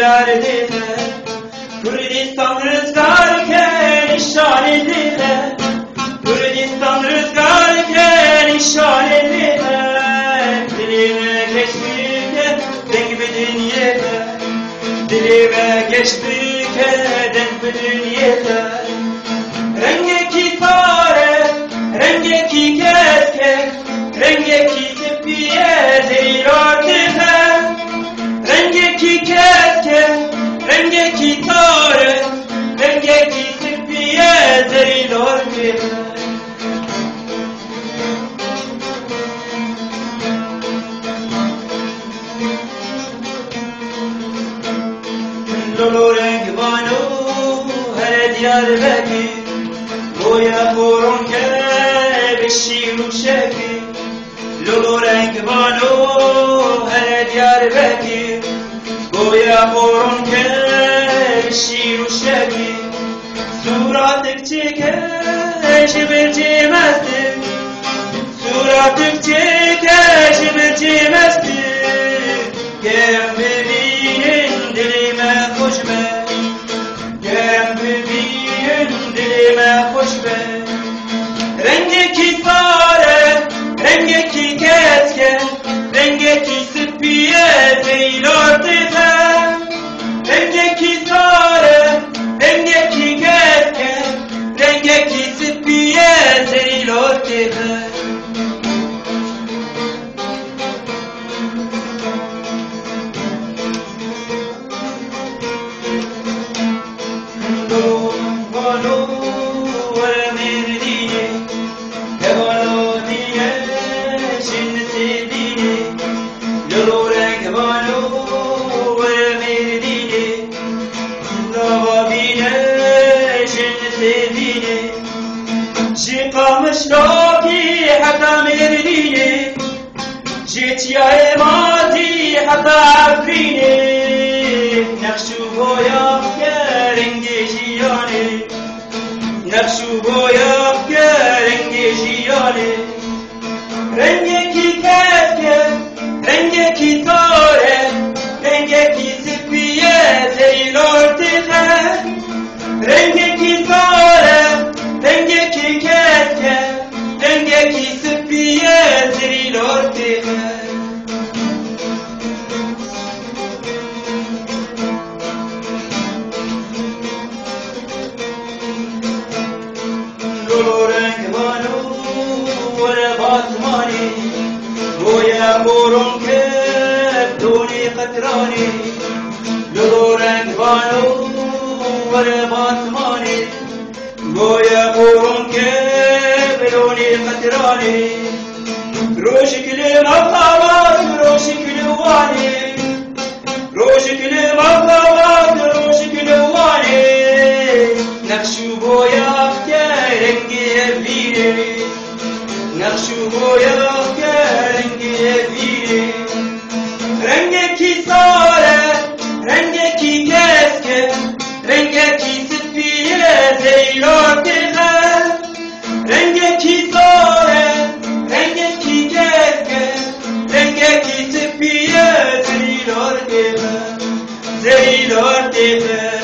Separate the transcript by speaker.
Speaker 1: Gülüler dile Kürdistan rüzgarken işaret edile Kürdistan rüzgarken işaret edile Dilime geçmike denk bütün yeter Dilime geçmike denk bütün yeter Rengeki tare, rengeki keske Rengeki tipiye zeyrar dile Rengeki keske, rengeki tare Rengeki tipiye zeyrar dile Lolo renk banu her diyar beki Goya koron ke bişiru şeki Lolo renk banu her diyar beki Goya koron ke bişiru şeki Suratık çeke şibir cimezdi Suratık çeke şibir cimezdi Gem bebinin dilime hoş be Gem bebinin dilime hoş be Rengeki fare, rengeki keske Rengeki sıpiye zeylar dile Rengeki fare, rengeki keske Rengeki sıpiye zeylar dile مشتاقي حتى مرديني جيت يا ماضي حتى عفريني نقشو بويا كرنجي جياني نقشو بويا كرنجي جياني رنجكي كاتك رنجكي طارق رنجكي سبية زي الارتخاء رنجكي طارق رنجكي كاتك رنجكي سبية زي الارتخاء لولو رنگ بانو ولا باتماني ويا بورون كبدوني قطراني لولو رنگ بانو ولا باتماني ويا بورون كبدوني قطراني روشك لمطلبات روشك لواني روشك لمطلبات روشك لواني نقشو بويا رنگي بيري نقشو بويا رنگي بيري رنگكي صارة رنگكي كاسكة رنگكي سفية زي الارتخاء رنگكي صارة رنگكي كاسكة رنگكي سفية زي الارتخاء زي الارتخاء